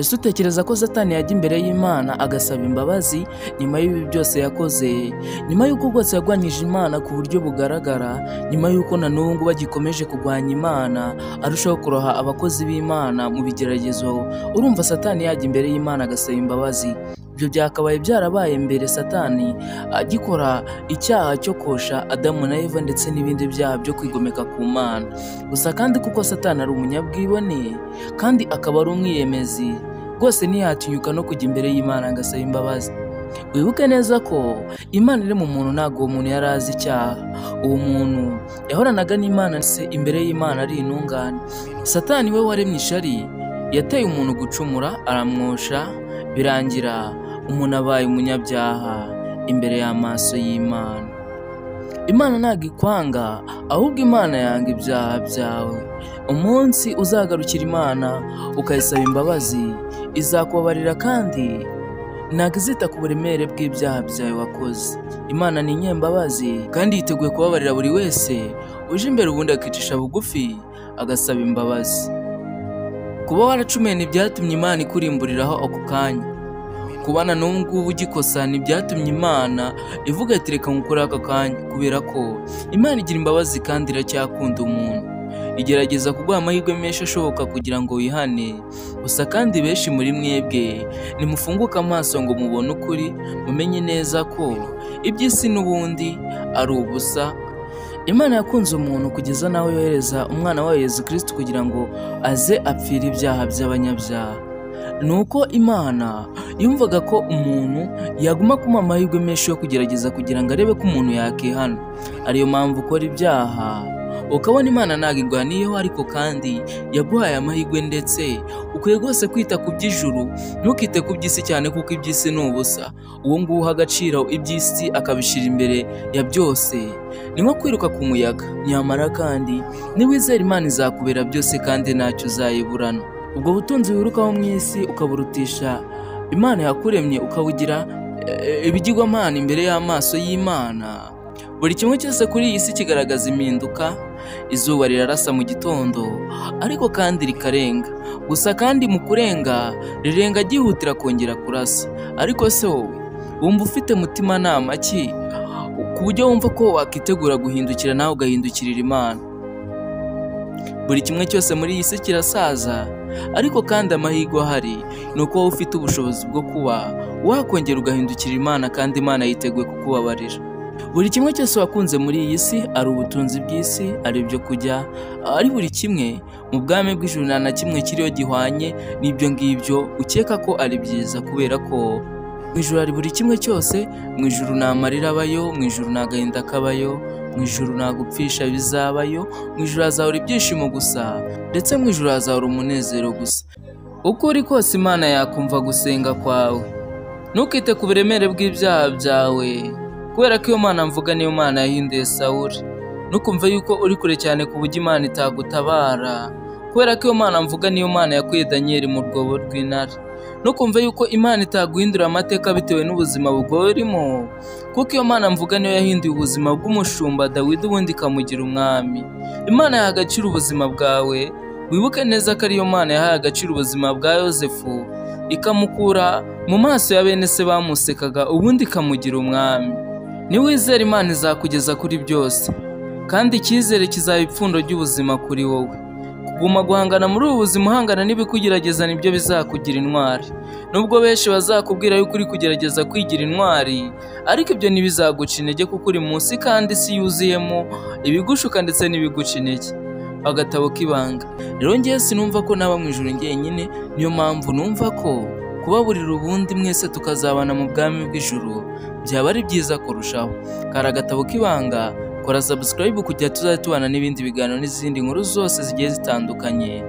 Ese utekereza ko Satani yajya imbere y'Imana agasaba imbabazi nyuma y'ibi byose yakoze, nyuma y'uko rwose yarwanyije Imana ku buryo bugaragara, nyuma y'uko na n'ubu ngubu bagikomeje kurwanya Imana, arushaho kuroha abakozi b'Imana mu bigeragezo? Urumva Satani yajya imbere y'Imana agasaba imbabazi? Ibyo byakabaye byarabaye mbere Satani agikora icyaha cyo kosha Adamu na Eva ndetse n'ibindi byaha byo kwigomeka ku Mana. Gusa kandi kuko Satani ari umunyabwibone kandi akaba ari umwiyemezi, rwose ntiyatinyuka no kujya imbere y'Imana agasaba imbabazi. Wibuke neza ko Imana iri mu muntu, ntabwo uwo muntu yari azi icyaha. Uwo muntu yahoranaga n'Imana se imbere y'Imana ari intungane. Satani we waremye ishari yateye umuntu gucumura, aramwosha, birangira umuntu abaye umunyabyaha imbere y'amaso y'Imana. Imana ntabwo ikwanga, ahubwo Imana yanga ibyaha byawe. Umunsi uzagarukira Imana ukayisaba imbabazi, izakubabarira kandi ntabwo izita ku buremere bw'ibyaha byawe wakoze. Imana ni inyembabazi kandi yiteguye kubabarira buri wese uje imbere ubundi akicisha bugufi agasaba imbabazi. Kuba waracumuye ntibyatumye Imana ikurimburiraho ako kanya. Kubana n'ubu ngubu ugikosa ntibyatumye Imana ivuga ati reka ngukore aka kanya, kubera ko Imana igira imbabazi kandi iracyakunda umuntu. Igerageza kuguha amahirwe menshi ashoboka kugira ngo wihane. Gusa kandi benshi muri mwebwe nimufunguke amaso ngo mubone ukuri, mumenye neza ko iby'isi n'ubundi ari ubusa. Imana yakunze umuntu kugeza naho yohereza umwana wayo Yesu Kristo kugira ngo aze apfire ibyaha by'abanyabyaha. Nuko Imana yumvaga ko umuntu yaguma kumuha amahirwe menshi yo kugerageza kugira ngo arebe ko umuntu yakihana. Ariyo mpamvu ukora ibyaha ukabona Imana ntabwo irwaniyeho, ariko kandi yaguhaye amahirwe, ndetse ukwiye rwose kwita ku by'ijuru, ntukite ku by'isi cyane kuko iby'isi ni ubusa. Uwo nguwo uha agaciro iby'isi akabishyira imbere ya byose, ni nko kwiruka ku muyaga. Nyamara kandi niwizera Imana izakubera byose kandi ntacyo uzayiburana. Ubwo butunzi wirukaho mu isi ukaburutisha Imana yakuremye, ukawugira ibigirwamana imbere y'amaso y'Imana. Buri kimwe cyose kuri iyi si kigaragaza impinduka. Izuba rirarasa mu gitondo ariko kandi rikarenga. Gusa kandi mu kurenga rirenga ryihutira kongera kurasa. Ariko se wowe wumva ufite mutimanama ki ku buryo wumva ko wakitegura guhindukira nawe ugahindukirira Imana? Buri kimwe cyose muri iyi si kirasaza, ariko kandi amahirwe ahari ni uko wowe ufite ubushobozi bwo kuba wakongera ugahindukira Imana, kandi Imana yiteguye kukubabarira. Buri kimwe cyose wakunze muri iyi si, ari ubutunzi bw'isi, ari ibyo kurya, ari buri kimwe mu bwami bw'ijuru, nta na kimwe kiriho gihwanye n'ibyo ngibyo ukeka ko ari byiza, kubera ko mu ijuru hari buri kimwe cyose. Mu ijuru nta marira abayo, mu ijuru nta gahinda kabayo, mu ijuru nta gupfisha bizabayo, mu ijuru hazahora ibyishimo gusa, ndetse mu ijuru hazahora umunezero gusa. Uko uri kose Imana yakumva gusenga kwawe. Ntukite ku buremere bw'ibyaha byawe, kubera ko iyo Mana mvuga niyo Mana yahinduye Sawuli. Ntukumve yuko uri kure cyane ku buryo Imana itagutabara, kubera ko iyo Mana mvuga niyo Mana yakuye Daniyeli mu rwobo rw'intare. Ntukumve yuko Imana itaguhindura amateka bitewe n'ubuzima bugoye urimo, kuko iyo Mana mvuga niyo yahinduye ubuzima bw'umushumba Dawidi ubundi ikamugira umwami. Imana yaha agaciro ubuzima bwawe. Wibuke neza ko ariyo Mana yahaye agaciro ubuzima bwa Yosefu, ikamukura mu maso ya bene se bamusekaga, ubundi ikamugira umwami. Niwizera Imana izakugeza kuri byose, kandi icyizere kizaba ipfundo ry'ubuzima kuri wowe. Kuguma guhangana muri ubu buzima uhangana n'ibikugerageza nibyo bizakugira intwari. Nubwo benshi bazakubwira yuko uri kugerageza kwigira intwari, ariko ibyo ntibizaguca intege, kuko uri munsi kandi isi yuzuyemo ibigushuka ndetse n'ibiguca intege. Agatabo k'ibanga. Rero ngewe sinumva ko naba mu ijuru njyenyine, niyo mpamvu numva ko kubaburira ubundi mwese tukazabana mu bwami bw'ijuru byaba ari byiza kurushaho. Kari agatabo k'ibanga. Kora subscribe kugira tuzajya tubana n'ibindi biganiro n'izindi nkuru zose zigiye zitandukanye.